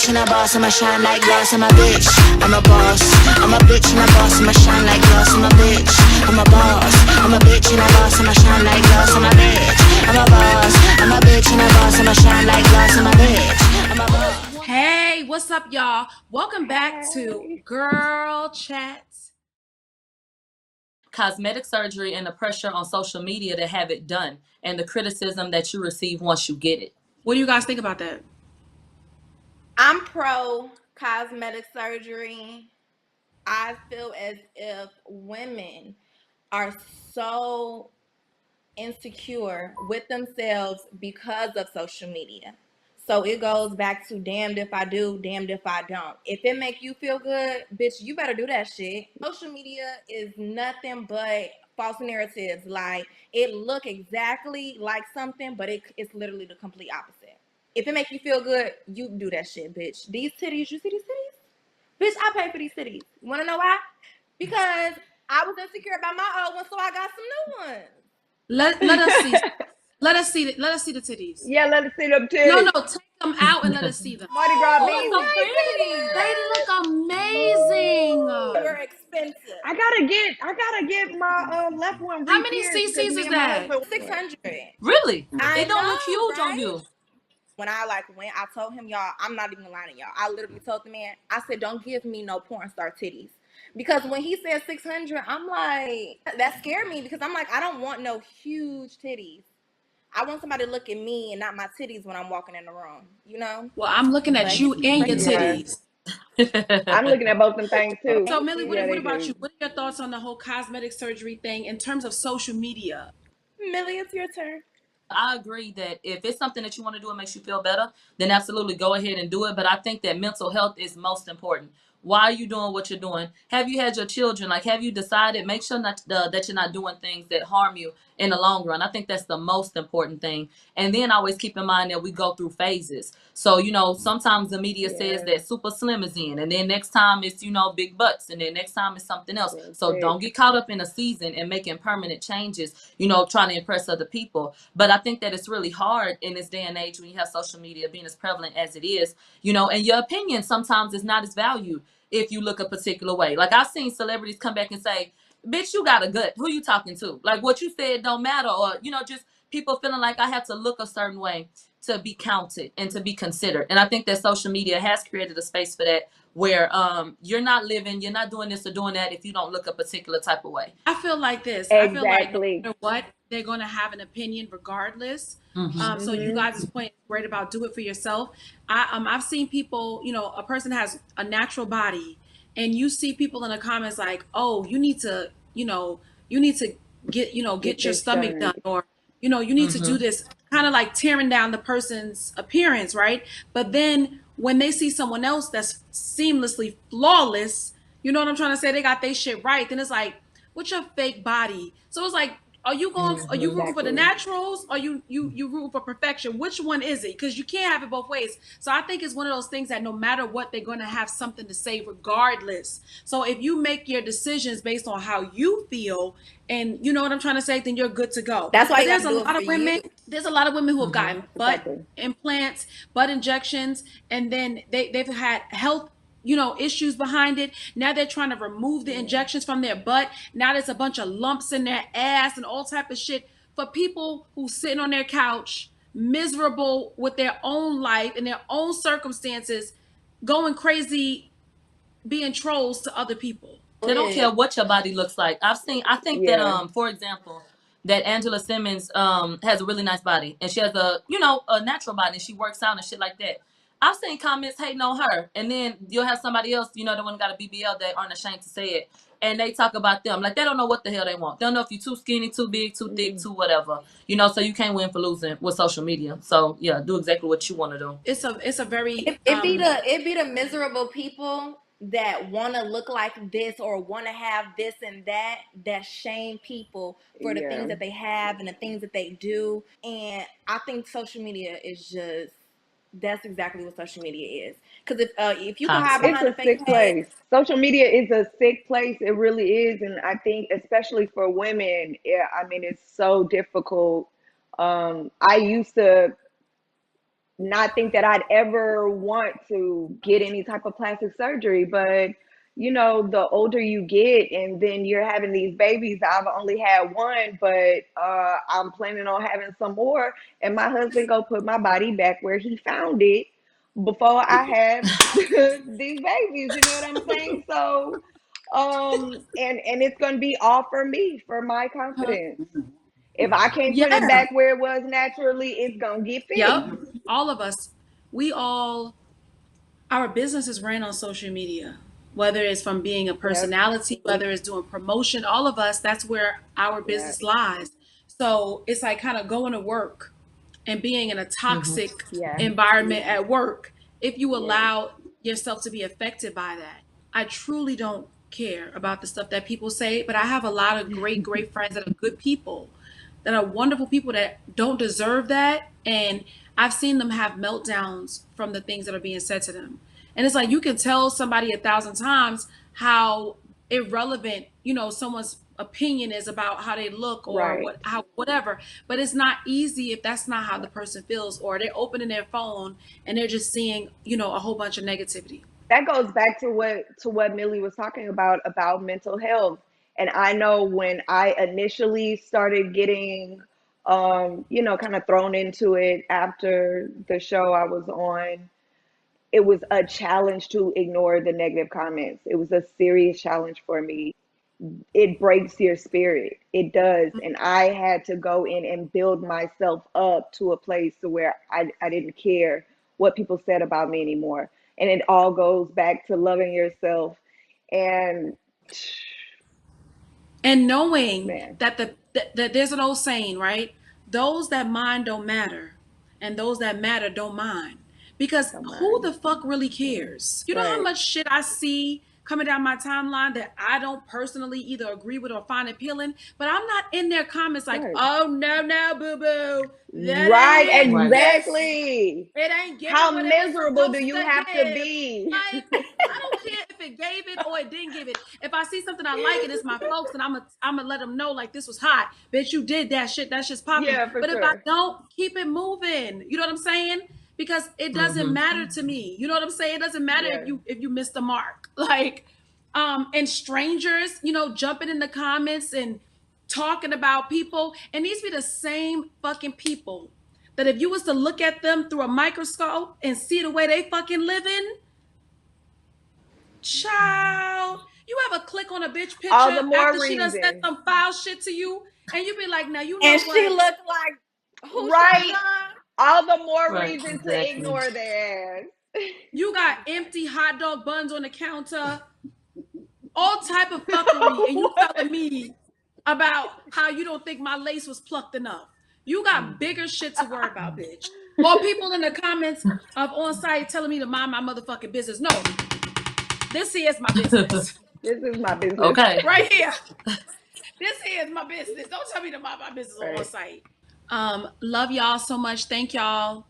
bitch and a boss, I'ma shine like glass. I'm a bitch, I'm a boss. I'm a bitch and a boss, I'ma shine like glass. I'm a bitch, I'm a boss. I'm a bitch and a boss, I'ma shine like glass. I'm a bitch, I'm a boss. I'm a bitch and a boss, I'ma shine like glass. I'm a bitch, I'm a boss. Hey, what's up, y'all? Welcome back to Hey. Girl Chats. Cosmetic surgery and the pressure on social media to have it done and the criticism that you receive once you get it. What do you guys think about that? I'm pro cosmetic surgery. I feel as if women are so insecure with themselves because of social media. So it goes back to damned if I do, damned if I don't. If it make you feel good, bitch, you better do that shit. Social media is nothing but false narratives. Like, it look exactly like something, but it's literally the complete opposite. If it make you feel good, you do that shit, bitch. These titties, you see these titties? Bitch, I pay for these titties. You wanna know why? Because I was insecure about my old ones, so I got some new ones. Let us see. Let us see the titties. Yeah, let us see them No, titties. take them out and let us see them. Mardi Gras Oh, beans. it's so pretty. They look amazing. They were expensive. I gotta get my left one How many repierced because cc's me is and my that? husband. 600. Really? I It don't look know, huge on right? you. When I went, I told him, y'all, I'm not even lying to y'all. I literally told the man, I said, don't give me no porn star titties. Because when he said 600, I'm like, that scared me because I'm like, I don't want no huge titties. I want somebody to look at me and not my titties when I'm walking in the room, you know? Well, I'm looking at But you and your Yeah, titties. I'm looking at both them things too. So, thank Millie, you. Yeah, what they about you? do. What are your thoughts on the whole cosmetic surgery thing in terms of social media? Millie, it's your turn. I agree that if it's something that you want to do and makes you feel better, then absolutely go ahead and do it. But I think that mental health is most important. Why are you doing what you're doing? Have you had your children? Like, have you decided? Make sure that you're not doing things that harm you in the long run. I think that's the most important thing. And then always keep in mind that we go through phases. So, sometimes the media says Yeah, that super slim is in, and then next time it's, big butts, and then next time it's something else. that's So it. don't get caught up in a season and making permanent changes, trying to impress other people. But I think that it's really hard in this day and age when you have social media being as prevalent as it is, and your opinion sometimes is not as valued if you look a particular way. Like, I've seen celebrities come back and say, bitch, you got a gut. Who you talking to? Like, what you said don't matter. Or, just people feeling like I have to look a certain way to be counted and to be considered. And I think that social media has created a space for that where you're not doing this or doing that if you don't look a particular type of way. I feel like this. I feel like no Exactly. matter what, they're going to have an opinion regardless. Mm-hmm. So you Mhm. guys' point is great about do it for yourself. I've seen people, a person has a natural body, and you see people in the comments like, oh, you need to Get get your this stomach done. done, or you need to do Mm-hmm. this, kind of like tearing down the person's appearance, right? But then when they see someone else that's seamlessly flawless, you know what I'm trying to say? They got their shit right. Then it's like, what's your fake body? So it's like, are you Mm-hmm. rooting for the Exactly. naturals, or you rooting for perfection? Which one is it? Because you can't have it both ways. So I think it's one of those things that no matter what, they're going to have something to say regardless. So if you make your decisions based on how you feel, and you know what I'm trying to say, then you're good to go. That's why But you got to do it for you. there's a lot of women who have Mm-hmm. gotten butt Exactly. implants, butt injections, and then they've had health issues behind it. Now they're trying to remove the Yeah. injections from their butt. Now there's a bunch of lumps in their ass and all type of shit for people who sitting on their couch miserable with their own life and their own circumstances, going crazy, being trolls to other people. They don't care what your body looks like. I think that Yeah. for example, that Angela Simmons has a really nice body and she has a natural body and she works out and shit like that. I've seen comments hating on her, and then you'll have somebody else, the one got a BBL that aren't ashamed to say it, and they talk about them like they don't know what the hell they want. They don't know if you're too skinny, too big, too thick, Mhm. too whatever. So you can't win for losing with social media. So yeah, do exactly what you want to do. It's a very It be the miserable people that want to look like this or want to have this and that shame people for the things Yeah. that they have and the things that they do. And I think social media is just, that's exactly what social media is. Because if you can hide It's Toxic. behind a a fake sick page, place. Social media is a sick place. It really is. And I think, especially for women, I mean, it's so difficult. I used to not think that I'd ever want to get any type of plastic surgery. But, you know, the older you get and then you're having these babies, I've only had one, but I'm planning on having some more. And my husband go put my body back where he found it before I had these babies. You know what I'm saying? So, and it's going to be all for me, for my confidence. If I can't put it Yeah. back where it was naturally, it's gonna get fixed. Yep. All of us. We all, our businesses ran on social media, whether it's from being a Yep. personality, whether it's doing promotion, all of us, that's where our Yeah. business lies. So it's like kind of going to work and being in a toxic Yeah. environment at work if you Yeah. allow yourself to be affected by that. I truly don't care about the stuff that people say, but I have a lot of great, great friends that are good people, that are wonderful people that don't deserve that. And I've seen them have meltdowns from the things that are being said to them. And it's like you can tell somebody 1,000 times how irrelevant, you know, someone's opinion is about how they look or Right. how whatever, but it's not easy if that's not how the person feels, or they're opening their phone and they're just seeing, you know, a whole bunch of negativity. That goes back to what Millie was talking about mental health. And I know when I initially started getting you know, kind of thrown into it after the show I was on, it was a challenge to ignore the negative comments. It was a serious challenge for me. It breaks your spirit. It does. And I had to go in and build myself up to a place to where I didn't care what people said about me anymore. And it all goes back to loving yourself. And And knowing man, that that there's an old saying, right? Those that mind don't matter, and those that matter don't mind. Because come who on. the fuck really cares? You know how Right. much shit I see coming down my timeline that I don't personally either agree with or find appealing, but I'm not in their comments like, Right. oh no, no, boo boo, that Right. ain't it, Right. bitch. Exactly. It ain't How giving what it was miserable do supposed you to have to give. be? Like, I don't care if it gave it or it didn't give it. If I see something I like and it's my folks, and I'm gonna let them know like this was hot. Bitch, you did that shit. That shit's popping. Yeah, for But if I sure. don't, keep it moving. You know what I'm saying? Because it doesn't matter to me. You know what I'm saying? It doesn't matter Yeah. if you missed the mark. Like, and strangers, you know, jumping in the comments and talking about people, and these be the same fucking people that if you was to look at them through a microscope and see the way they fucking living, child, you ever click on a bitch All the picture more after she done said reason. some foul shit to you, and you be like, now you know And she what? looked like who, Right. Shyann? All the more Right. reason to Exactly. ignore their ass. You got empty hot dog buns on the counter, all type of fuckery, and you telling me about how you don't think my lace was plucked enough. You got bigger shit to worry about, bitch. Or people in the comments of OnSite telling me to mind my motherfucking business. No, this here is my business. This is my business. Okay. Right here. This here is my business. Don't tell me to mind my business on Right. OnSite. Love y'all so much. Thank y'all.